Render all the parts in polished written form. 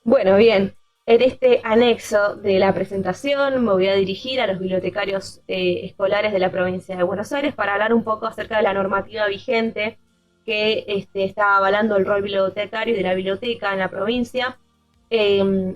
Bueno, bien, en este anexo de la presentación me voy a dirigir a los bibliotecarios escolares de la provincia de Buenos Aires para hablar un poco acerca de la normativa vigente que está avalando el rol bibliotecario y de la biblioteca en la provincia.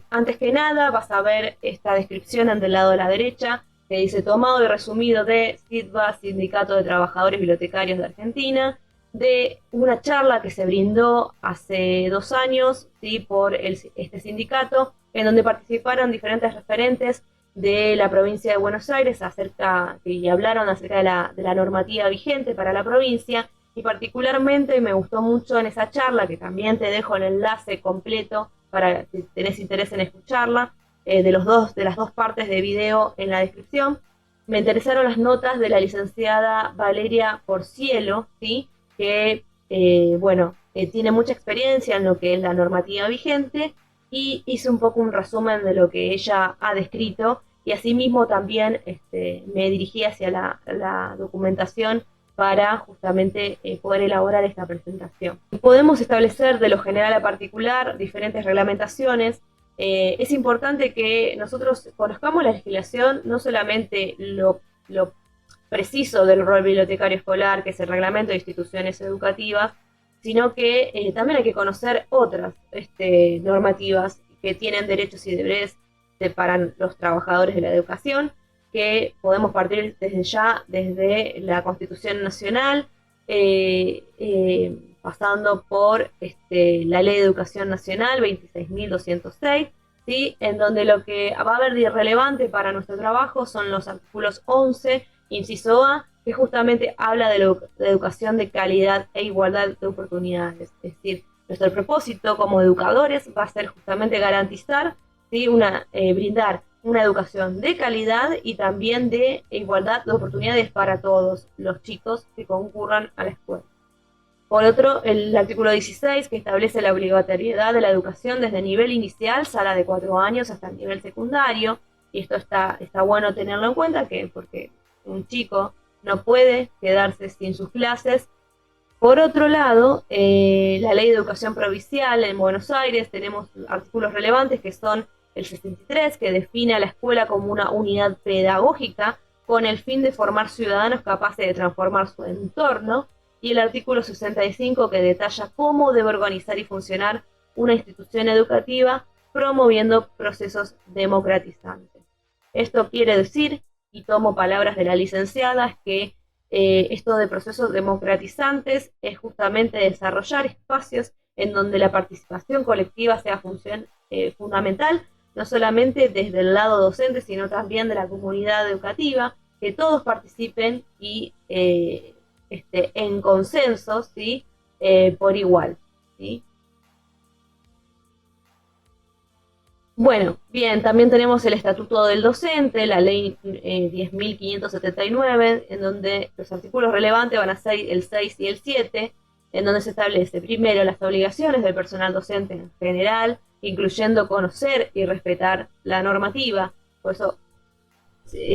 Antes que nada vas a ver esta descripción ante el lado de la derecha que dice tomado y resumido de SITBA, Sindicato de Trabajadores Bibliotecarios de Argentina, de una charla que se brindó hace 2 años, ¿sí? Por este sindicato, en donde participaron diferentes referentes de la provincia de Buenos Aires y hablaron acerca de la normativa vigente para la provincia, y particularmente me gustó mucho en esa charla, que también te dejo el enlace completo para si tenés interés en escucharla, de las dos partes de video en la descripción. Me interesaron las notas de la licenciada Valeria Porcielo, ¿sí? Que tiene mucha experiencia en lo que es la normativa vigente, y hice un poco un resumen de lo que ella ha descrito, y asimismo también me dirigí hacia la documentación para justamente poder elaborar esta presentación. Podemos establecer de lo general a particular diferentes reglamentaciones. Es importante que nosotros conozcamos la legislación, no solamente lo preciso del rol bibliotecario escolar, que es el reglamento de instituciones educativas, sino que también hay que conocer otras normativas que tienen derechos y deberes para los trabajadores de la educación, que podemos partir desde ya, desde la Constitución Nacional, pasando por la Ley de Educación Nacional 26.206, ¿sí? En donde lo que va a haber de irrelevante para nuestro trabajo son los artículos 11, inciso A, que justamente habla de educación de calidad e igualdad de oportunidades. Es decir, nuestro propósito como educadores va a ser justamente garantizar, ¿sí? Brindar una educación de calidad y también de igualdad de oportunidades para todos los chicos que concurran a la escuela. Por otro, el artículo 16, que establece la obligatoriedad de la educación desde nivel inicial, sala de 4 años, hasta el nivel secundario. Y esto está bueno tenerlo en cuenta, porque un chico no puede quedarse sin sus clases. Por otro lado, la Ley de Educación Provincial en Buenos Aires, tenemos artículos relevantes que son el 63, que define a la escuela como una unidad pedagógica con el fin de formar ciudadanos capaces de transformar su entorno, y el artículo 65, que detalla cómo debe organizar y funcionar una institución educativa promoviendo procesos democratizantes. Esto quiere decir, y tomo palabras de la licenciada, que esto de procesos democratizantes es justamente desarrollar espacios en donde la participación colectiva sea fundamental, no solamente desde el lado docente, sino también de la comunidad educativa, que todos participen y en consenso, ¿sí? Por igual, ¿sí? Bueno, bien, también tenemos el Estatuto del Docente, la Ley 10.579, en donde los artículos relevantes van a ser el 6 y el 7, en donde se establece primero las obligaciones del personal docente en general, incluyendo conocer y respetar la normativa. Por eso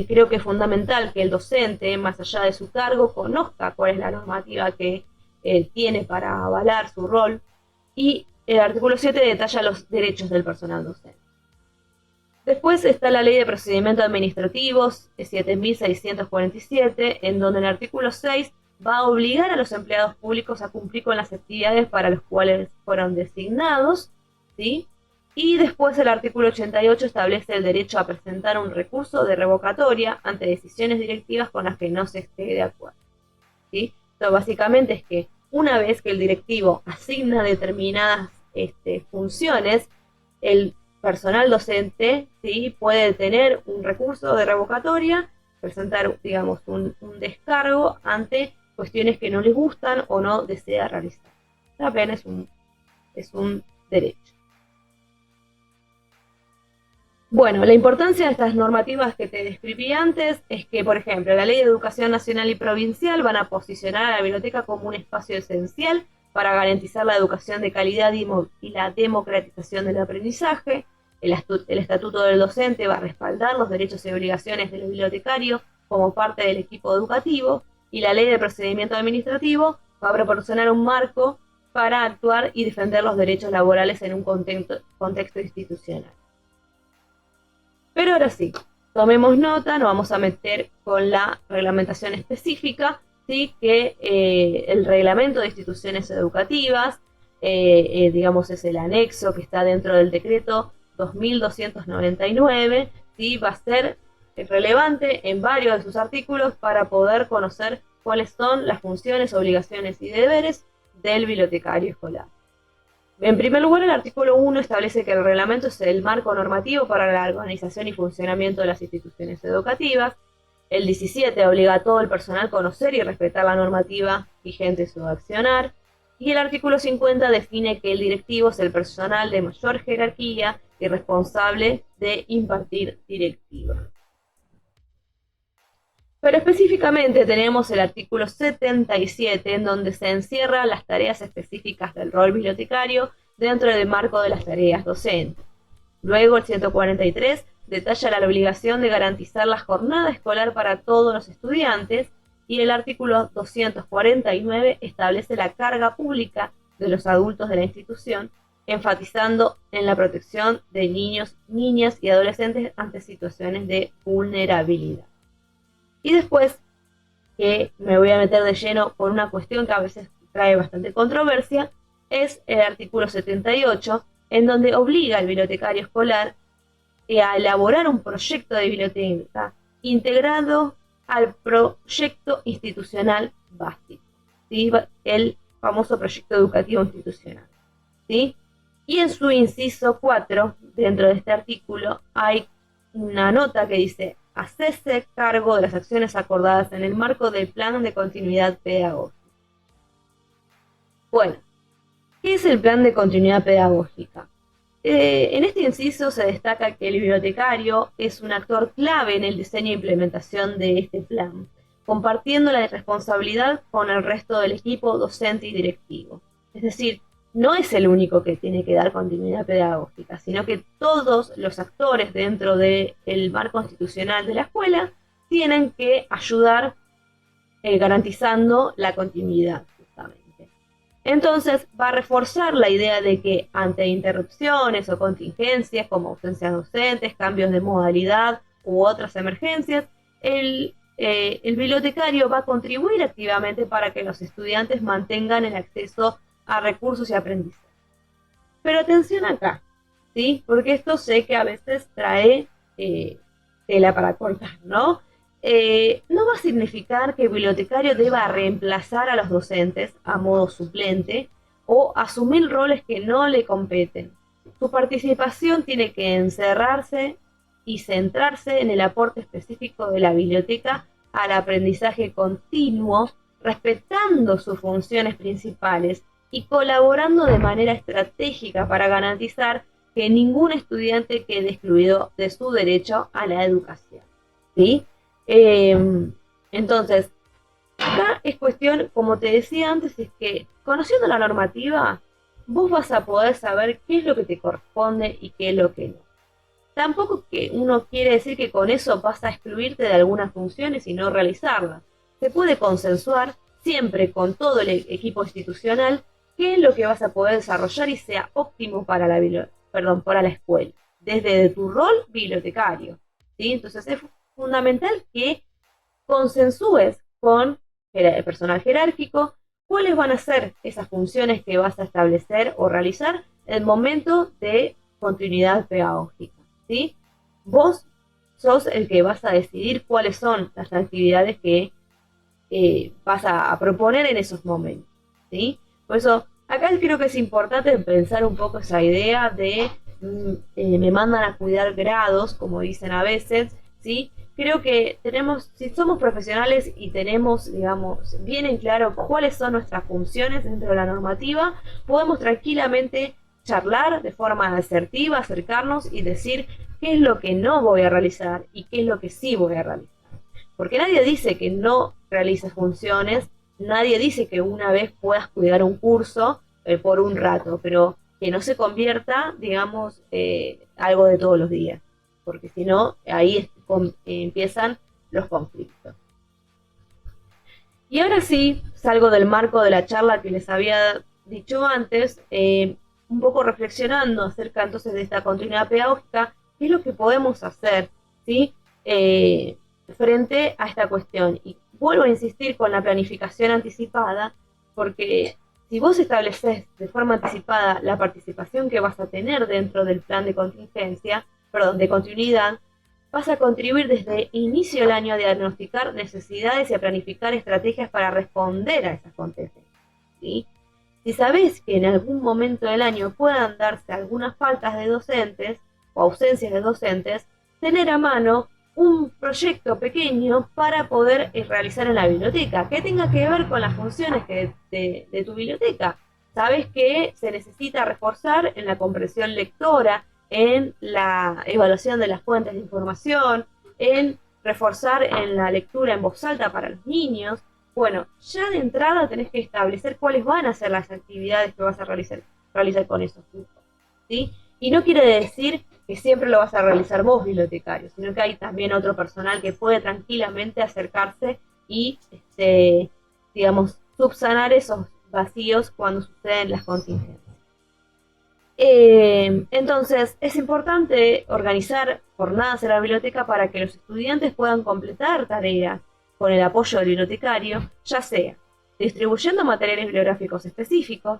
creo que es fundamental que el docente, más allá de su cargo, conozca cuál es la normativa que tiene para avalar su rol. Y el artículo 7 detalla los derechos del personal docente. Después está la Ley de Procedimientos Administrativos 7.647, en donde el artículo 6 va a obligar a los empleados públicos a cumplir con las actividades para las cuales fueron designados, ¿sí? Y después el artículo 88 establece el derecho a presentar un recurso de revocatoria ante decisiones directivas con las que no se esté de acuerdo, ¿sí? Esto básicamente es que una vez que el directivo asigna determinadas funciones, el personal docente, ¿sí? Puede tener un recurso de revocatoria, presentar, digamos, un descargo ante cuestiones que no les gustan o no desea realizar. También es un derecho. Bueno, la importancia de estas normativas que te describí antes es que, por ejemplo, la Ley de Educación Nacional y Provincial van a posicionar a la biblioteca como un espacio esencial para garantizar la educación de calidad y la democratización del aprendizaje. El Estatuto del Docente va a respaldar los derechos y obligaciones del bibliotecario como parte del equipo educativo, y la Ley de Procedimiento Administrativo va a proporcionar un marco para actuar y defender los derechos laborales en un contexto institucional. Pero ahora sí, tomemos nota, nos vamos a meter con la reglamentación específica, ¿sí? Que el reglamento de instituciones educativas, digamos, es el anexo que está dentro del decreto 2299, ¿sí? Va a ser relevante en varios de sus artículos para poder conocer cuáles son las funciones, obligaciones y deberes del bibliotecario escolar. En primer lugar, el artículo 1 establece que el reglamento es el marco normativo para la organización y funcionamiento de las instituciones educativas. El 17 obliga a todo el personal a conocer y respetar la normativa vigente en su accionar. Y el artículo 50 define que el directivo es el personal de mayor jerarquía y responsable de impartir directiva. Pero específicamente tenemos el artículo 77, en donde se encierran las tareas específicas del rol bibliotecario dentro del marco de las tareas docentes. Luego el 143 detalla la obligación de garantizar la jornada escolar para todos los estudiantes, y el artículo 249 establece la carga pública de los adultos de la institución, enfatizando en la protección de niños, niñas y adolescentes ante situaciones de vulnerabilidad. Y después, que me voy a meter de lleno por una cuestión que a veces trae bastante controversia, es el artículo 78, en donde obliga al bibliotecario escolar a elaborar un proyecto de biblioteca integrado al proyecto institucional básico, ¿sí? El famoso proyecto educativo institucional, ¿sí? Y en su inciso 4, dentro de este artículo, hay una nota que dice: hacerse cargo de las acciones acordadas en el marco del plan de continuidad pedagógica. Bueno, ¿qué es el plan de continuidad pedagógica? En este inciso se destaca que el bibliotecario es un actor clave en el diseño e implementación de este plan, compartiendo la responsabilidad con el resto del equipo docente y directivo. Es decir, no es el único que tiene que dar continuidad pedagógica, sino que todos los actores dentro del marco institucional de la escuela tienen que ayudar garantizando la continuidad, justamente. Entonces va a reforzar la idea de que ante interrupciones o contingencias como ausencias docentes, cambios de modalidad u otras emergencias, el bibliotecario va a contribuir activamente para que los estudiantes mantengan el acceso a recursos y aprendizaje. Pero atención acá, ¿sí? Porque esto sé que a veces trae tela para cortar, ¿no? No va a significar que el bibliotecario deba reemplazar a los docentes a modo suplente o asumir roles que no le competen. Su participación tiene que encerrarse y centrarse en el aporte específico de la biblioteca al aprendizaje continuo, respetando sus funciones principales y colaborando de manera estratégica para garantizar que ningún estudiante quede excluido de su derecho a la educación, ¿sí? Entonces, acá es cuestión, como te decía antes, es que conociendo la normativa, vos vas a poder saber qué es lo que te corresponde y qué es lo que no. Tampoco que uno quiere decir que con eso vas a excluirte de algunas funciones y no realizarlas. Se puede consensuar siempre con todo el equipo institucional qué es lo que vas a poder desarrollar y sea óptimo para la escuela, desde tu rol bibliotecario, ¿sí? Entonces es fundamental que consensúes con el personal jerárquico cuáles van a ser esas funciones que vas a establecer o realizar en el momento de continuidad pedagógica, ¿sí? Vos sos el que vas a decidir cuáles son las actividades que vas a proponer en esos momentos, ¿sí? Por eso, acá creo que es importante pensar un poco esa idea de me mandan a cuidar grados, como dicen a veces, ¿sí? Creo que si somos profesionales y tenemos, digamos, bien en claro cuáles son nuestras funciones dentro de la normativa, podemos tranquilamente charlar de forma asertiva, acercarnos y decir qué es lo que no voy a realizar y qué es lo que sí voy a realizar. Porque nadie dice que no realices funciones, nadie dice que una vez puedas cuidar un curso por un rato, pero que no se convierta, digamos, algo de todos los días, porque si no, ahí empiezan los conflictos. Y ahora sí, salgo del marco de la charla que les había dicho antes, un poco reflexionando acerca entonces de esta continuidad pedagógica, qué es lo que podemos hacer, ¿sí? Frente a esta cuestión. Y vuelvo a insistir con la planificación anticipada, porque si vos estableces de forma anticipada la participación que vas a tener dentro del plan de contingencia, perdón, de continuidad, vas a contribuir desde inicio del año a diagnosticar necesidades y a planificar estrategias para responder a esas contingencias, ¿sí? Si sabés que en algún momento del año puedan darse algunas faltas de docentes o ausencias de docentes, tener a mano un proyecto pequeño para poder realizar en la biblioteca, que tenga que ver con las funciones de tu biblioteca. Sabes que se necesita reforzar en la comprensión lectora, en la evaluación de las fuentes de información, en reforzar en la lectura en voz alta para los niños. Bueno, ya de entrada tenés que establecer cuáles van a ser las actividades que vas a realizar con esos grupos, ¿sí? Y no quiere decir que siempre lo vas a realizar vos, bibliotecario, sino que hay también otro personal que puede tranquilamente acercarse y, digamos, subsanar esos vacíos cuando suceden las contingencias. Entonces, es importante organizar jornadas en la biblioteca para que los estudiantes puedan completar tareas con el apoyo del bibliotecario, ya sea distribuyendo materiales bibliográficos específicos.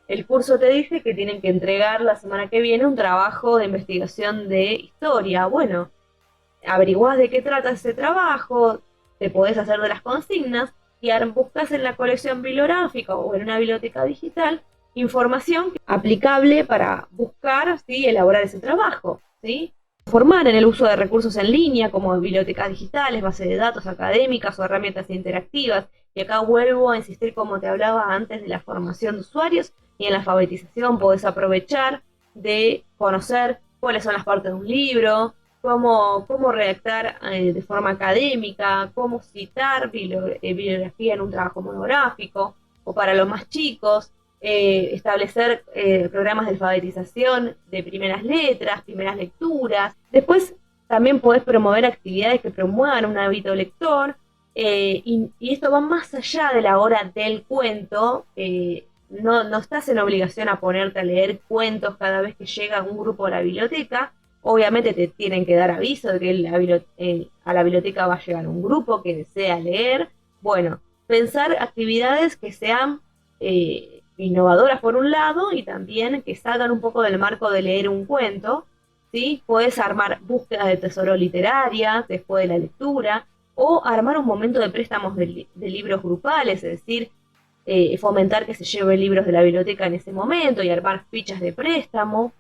El curso te dice que tienen que entregar la semana que viene un trabajo de investigación de historia. Bueno, averiguás de qué trata ese trabajo, te podés hacer de las consignas y buscas en la colección bibliográfica o en una biblioteca digital información aplicable para buscar, ¿sí?, elaborar ese trabajo, ¿sí? Formar en el uso de recursos en línea como bibliotecas digitales, bases de datos académicas o herramientas interactivas. Y acá vuelvo a insistir, como te hablaba antes, de la formación de usuarios, y en la alfabetización podés aprovechar de conocer cuáles son las partes de un libro, cómo redactar de forma académica, cómo citar bibliografía en un trabajo monográfico, o para los más chicos, establecer programas de alfabetización de primeras letras, primeras lecturas. Después también podés promover actividades que promuevan un hábito lector, y esto va más allá de la hora del cuento. No estás en obligación a ponerte a leer cuentos cada vez que llega un grupo a la biblioteca. Obviamente te tienen que dar aviso de que a la biblioteca va a llegar un grupo que desea leer. Bueno, pensar actividades que sean innovadoras por un lado y también que salgan un poco del marco de leer un cuento, ¿sí? Puedes armar búsquedas de tesoro literaria después de la lectura, o armar un momento de préstamos de libros grupales, es decir, fomentar que se lleven libros de la biblioteca en ese momento y armar fichas de préstamo.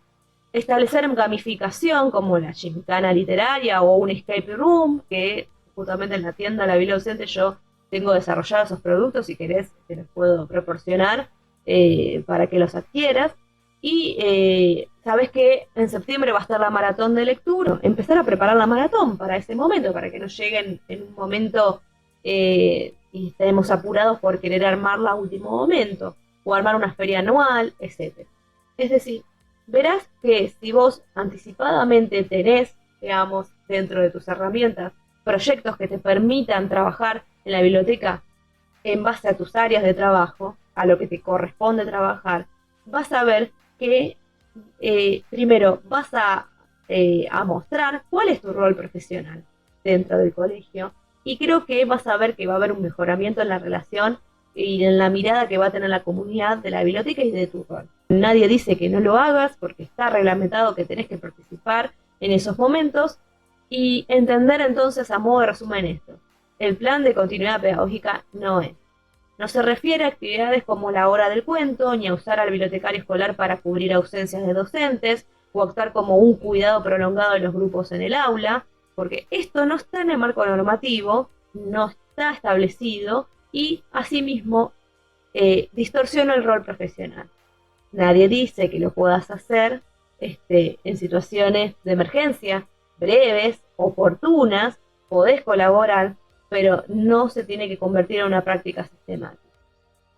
Establecer gamificación como la gincana literaria o un escape room, que justamente en la tienda La Vila Docente yo tengo desarrollados esos productos. Si querés te los puedo proporcionar para que los adquieras. Y sabes que en septiembre va a estar la maratón de lectura. Empezar a preparar la maratón para ese momento, para que no lleguen en un momento y estemos apurados por querer armarla a último momento, o armar una feria anual, etc. Es decir, verás que si vos anticipadamente tenés, digamos, dentro de tus herramientas, proyectos que te permitan trabajar en la biblioteca en base a tus áreas de trabajo, a lo que te corresponde trabajar, vas a ver que primero vas a mostrar cuál es tu rol profesional dentro del colegio, y creo que vas a ver que va a haber un mejoramiento en la relación y en la mirada que va a tener la comunidad de la biblioteca y de tu rol. Nadie dice que no lo hagas, porque está reglamentado que tenés que participar en esos momentos. Y entender entonces, a modo de resumen, esto: el plan de continuidad pedagógica no se refiere a actividades como la hora del cuento, ni a usar al bibliotecario escolar para cubrir ausencias de docentes, o actuar como un cuidado prolongado de los grupos en el aula, porque esto no está en el marco normativo, no está establecido, y asimismo distorsiona el rol profesional. Nadie dice que lo puedas hacer en situaciones de emergencia, breves, oportunas. Podés colaborar, pero no se tiene que convertir en una práctica sistemática.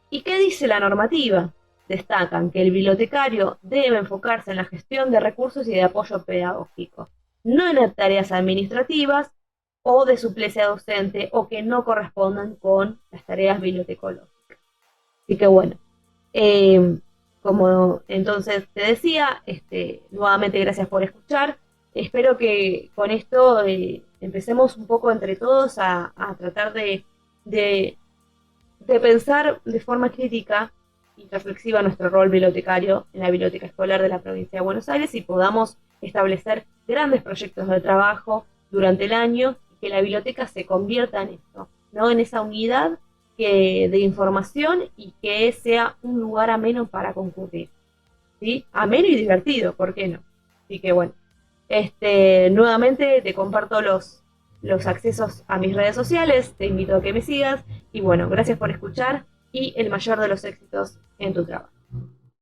¿Y qué dice la normativa? Destacan que el bibliotecario debe enfocarse en la gestión de recursos y de apoyo pedagógico, no en tareas administrativas o de suplencia docente, o que no correspondan con las tareas bibliotecológicas. Así que bueno, Eh, Como entonces te decía, nuevamente gracias por escuchar. Espero que con esto empecemos un poco entre todos a tratar de, de pensar de forma crítica y reflexiva nuestro rol bibliotecario en la Biblioteca Escolar de la Provincia de Buenos Aires y podamos establecer grandes proyectos de trabajo durante el año y que la biblioteca se convierta en esto, ¿no? En esa unidad de información y que sea un lugar ameno para concurrir, ¿sí? Ameno y divertido, ¿por qué no? Así que bueno, nuevamente te comparto los accesos a mis redes sociales, te invito a que me sigas y bueno, gracias por escuchar y el mayor de los éxitos en tu trabajo.